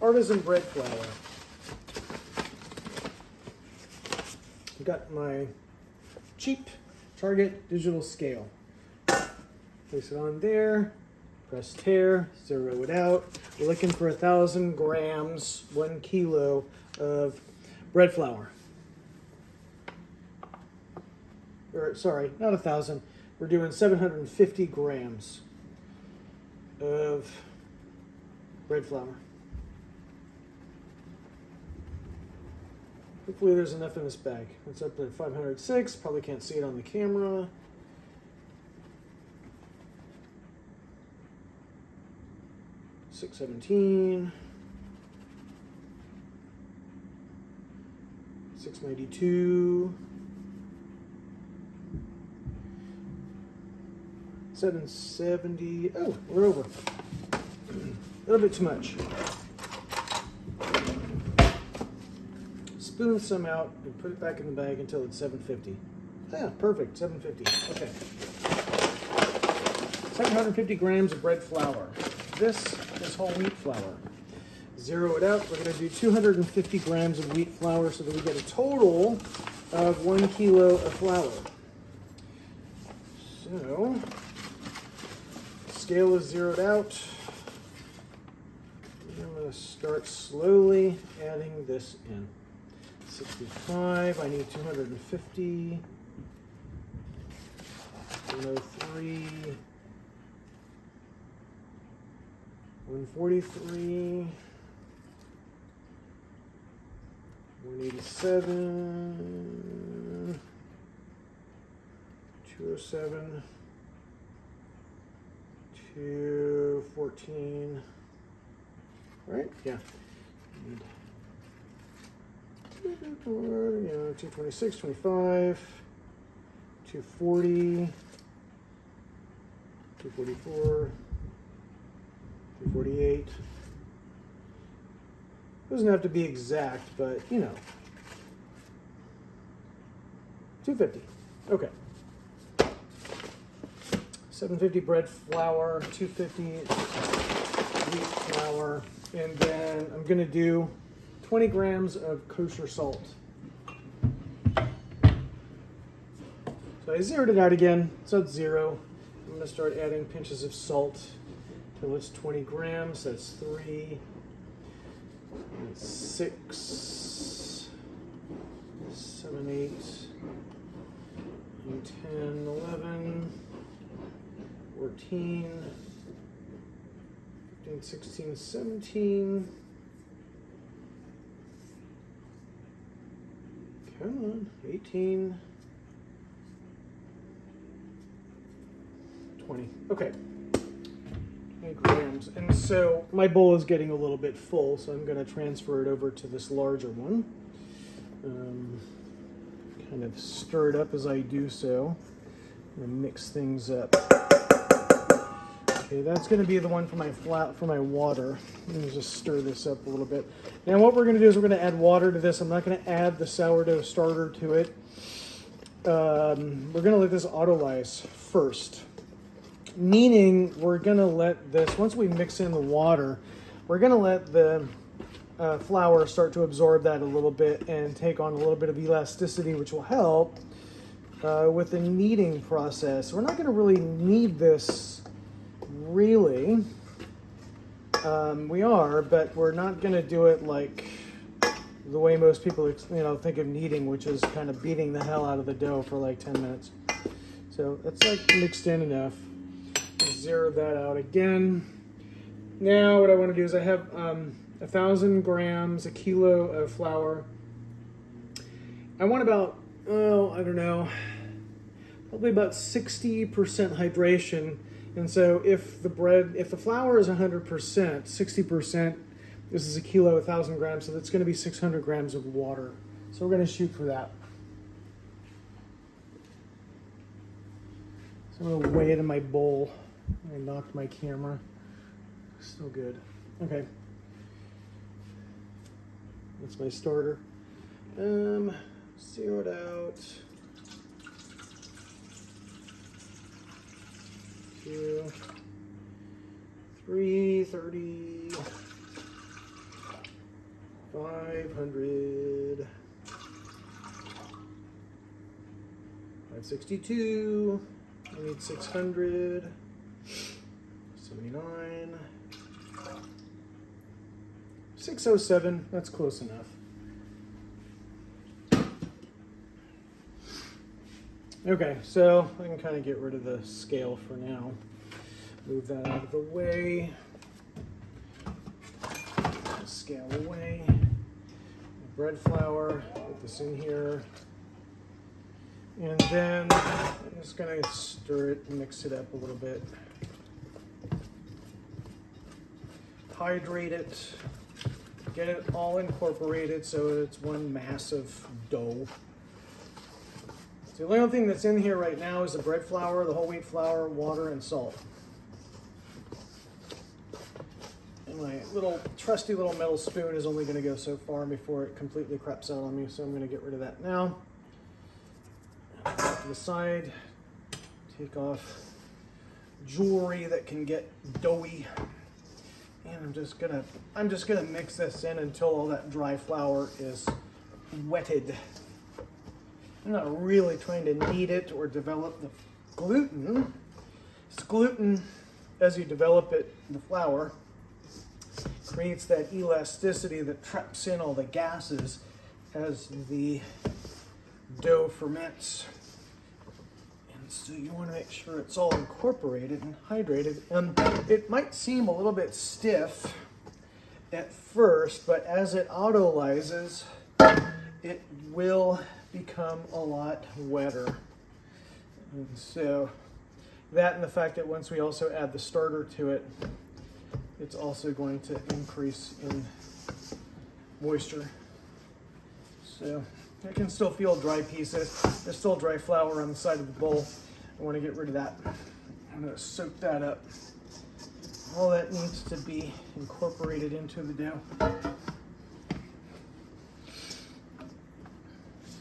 artisan bread flour. I've got my cheap Target digital scale. Place it on there, press tare, zero it out. We're looking for 1,000 grams, 1 kilo of bread flour. Or sorry, not 1,000. We're doing 750 grams of bread flour. Hopefully there's enough in this bag. It's up to 506, probably can't see it on the camera. $617, $692, $770. Oh, we're over. A little bit too much. Spoon some out and put it back in the bag until it's 750. Yeah, perfect, 750. Okay. 750 grams of bread flour. This is whole wheat flour. Zero it out. We're going to do 250 grams of wheat flour so that we get a total of 1 kilo of flour. So, scale is zeroed out. I'm going to start slowly adding this in. 65, I need 250, 103, 143, 187, 207, 214, right? Yeah. 226, 25, 240, 244, 248. Doesn't have to be exact, but you know. 250. Okay. 750 bread flour, 250 wheat flour, and then I'm going to do 20 grams of kosher salt. So I zeroed it out again, so it's zero. I'm going to start adding pinches of salt till it's 20 grams. That's 3, 6, 7, 8, 9, 10, 11, 14, 15, 16, 17. Come on, 18, 20. Okay, 20 grams. And so my bowl is getting a little bit full, so I'm going to transfer it over to this larger one. Kind of stir it up as I do so. I'm going to mix things up. Okay, that's going to be the one for my water. Let me just stir this up a little bit. Now what we're going to do is we're going to add water to this. I'm not going to add the sourdough starter to it. We're going to let this autolyse first. Meaning we're going to let this, once we mix in the water, we're going to let the flour start to absorb that a little bit and take on a little bit of elasticity, which will help with the kneading process. We're not going to really knead this really. We are, but we're not going to do it like the way most people think of kneading, which is kind of beating the hell out of the dough for like 10 minutes. So that's like mixed in enough. Zero that out again. Now what I want to do is I have 1,000 grams, a kilo of flour. I want about, I don't know, probably about 60% hydration. And so if the flour is 100%, 60%, this is a kilo, 1,000 grams, so that's going to be 600 grams of water. So we're going to shoot for that. So I'm going to weigh it in my bowl. I knocked my camera. Still good. Okay. That's my starter. Zero it out. 2, 3, 30, 500, 562, I need 600, 79, 607, that's close enough. Okay, so I can kind of get rid of the scale for now. Move that out of the way. Scale away. Bread flour, put this in here. And then I'm just gonna stir it and mix it up a little bit. Hydrate it. Get it all incorporated so it's one massive dough. So the only thing that's in here right now is the bread flour, the whole wheat flour, water, and salt. And my little trusty little metal spoon is only going to go so far before it completely craps out on me, so I'm going to get rid of that now. Put it to the side, take off jewelry that can get doughy, and I'm just gonna mix this in until all that dry flour is wetted. I'm not really trying to knead it or develop the gluten. It's gluten, as you develop it, the flour, creates that elasticity that traps in all the gases as the dough ferments. And so you want to make sure it's all incorporated and hydrated. And it might seem a little bit stiff at first, but as it autolyzes, it will become a lot wetter. And so that and the fact that once we also add the starter to it, it's also going to increase in moisture. So I can still feel dry pieces. There's still dry flour on the side of the bowl. I want to get rid of that. I'm going to soak that up. All that needs to be incorporated into the dough.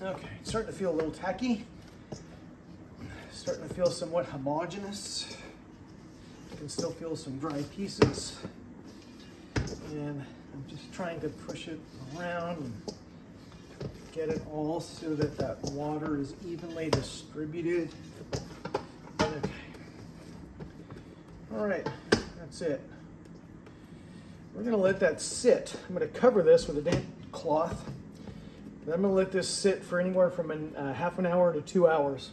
Okay, it's starting to feel a little tacky. Starting to feel somewhat homogeneous. I can still feel some dry pieces. And I'm just trying to push it around and get it all so that that water is evenly distributed. Okay. All right, that's it. We're gonna let that sit. I'm gonna cover this with a damp cloth. And I'm gonna let this sit for anywhere from half an hour to 2 hours.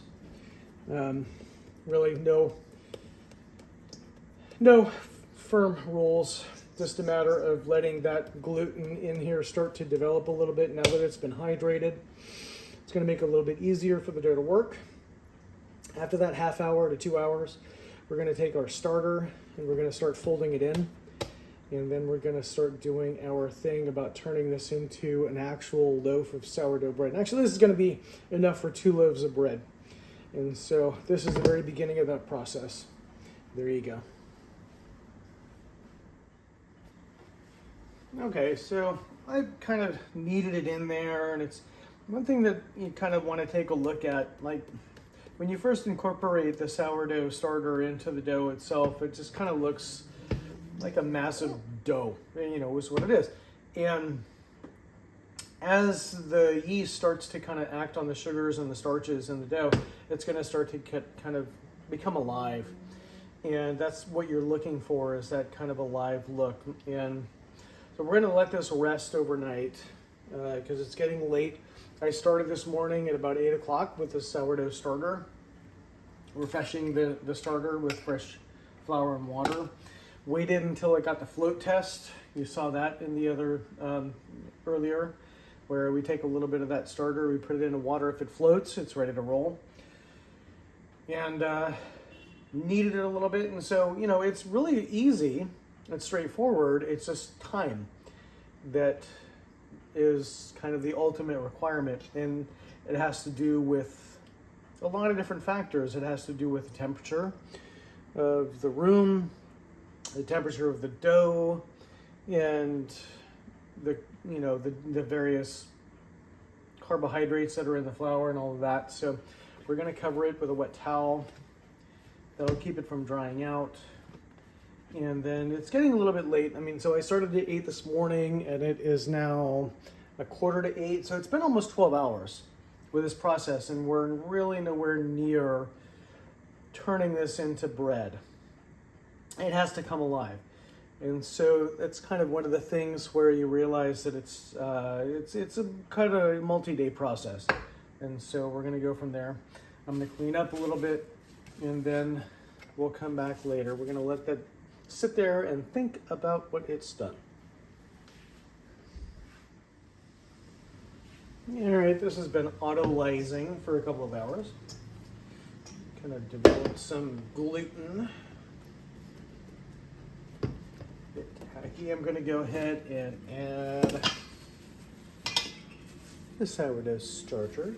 Really no firm rules, just a matter of letting that gluten in here start to develop a little bit now that it's been hydrated. It's gonna make it a little bit easier for the dough to work. After that half hour to 2 hours, we're gonna take our starter and we're gonna start folding it in. And then we're gonna start doing our thing about turning this into an actual loaf of sourdough bread. And actually, this is gonna be enough for 2 loaves of bread. And so this is the very beginning of that process. There you go. Okay, so I kind of kneaded it in there, and it's one thing that you kind of want to take a look at. Like when you first incorporate the sourdough starter into the dough itself, it just kind of looks like a massive dough, you know, is what it is. And as the yeast starts to kind of act on the sugars and the starches in the dough, it's going to start to kind of become alive. And that's what you're looking for, is that kind of alive look. And so we're going to let this rest overnight because it's getting late. I started this morning at about 8 o'clock with the sourdough starter, refreshing the starter with fresh flour and water. Waited until it got the float test. You saw that in the other earlier, where we take a little bit of that starter, we put it into water. If it floats, it's ready to roll. And kneaded it a little bit. And so, you know, it's really easy. It's straightforward. It's just time that is kind of the ultimate requirement. And it has to do with a lot of different factors. It has to do with the temperature of the room, the temperature of the dough, and the various carbohydrates that are in the flour and all of that. So we're going to cover it with a wet towel. That'll keep it from drying out. And then it's getting a little bit late. I mean, so I started at 8 this morning and it is now a quarter to 8. So it's been almost 12 hours with this process, and we're really nowhere near turning this into bread. It has to come alive. And so that's kind of one of the things where you realize that it's a kind of multi-day process. And so we're gonna go from there. I'm gonna clean up a little bit and then we'll come back later. We're gonna let that sit there and think about what it's done. All right, this has been autolyzing for a couple of hours. Kind of developed some gluten. Bit tacky. I'm gonna go ahead and add the sourdough starter.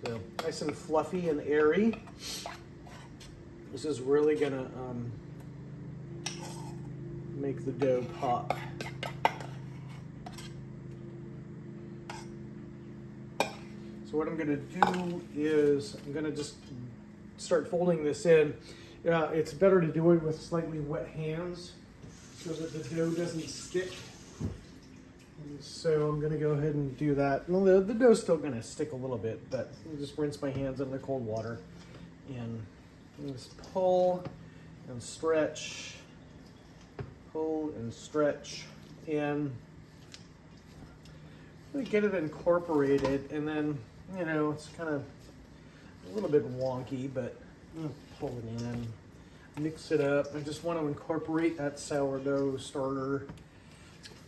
So nice and fluffy and airy. This is really gonna make the dough pop. So what I'm gonna do is I'm gonna just start folding this in. It's better to do it with slightly wet hands so that the dough doesn't stick. And so I'm gonna go ahead and do that. Well, the dough's still gonna stick a little bit, but I'll just rinse my hands in the cold water and just pull and stretch, pull and stretch, and really get it incorporated. And then, you know, it's kind of a little bit wonky, but pull it in, mix it up. I just want to incorporate that sourdough starter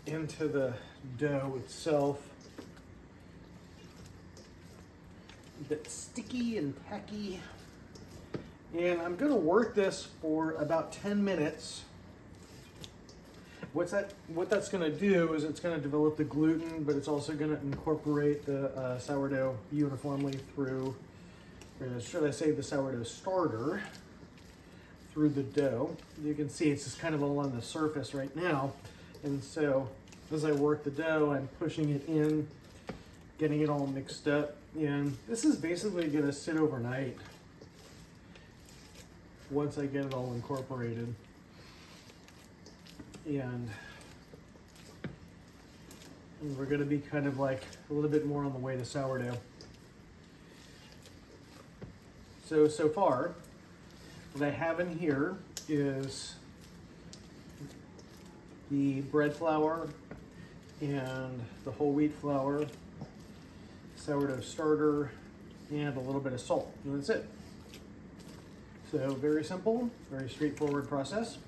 into the dough itself. A bit sticky and tacky. And I'm going to work this for about 10 minutes. What that's going to do is it's going to develop the gluten, but it's also going to incorporate the sourdough uniformly through, or should I say the sourdough starter, through the dough. You can see it's just kind of all on the surface right now. And so as I work the dough, I'm pushing it in, getting it all mixed up. And this is basically going to sit overnight once I get it all incorporated. And we're going to be kind of like a little bit more on the way to sourdough. So far, what I have in here is the bread flour and the whole wheat flour, sourdough starter, and a little bit of salt, and that's it. So very simple, very straightforward process.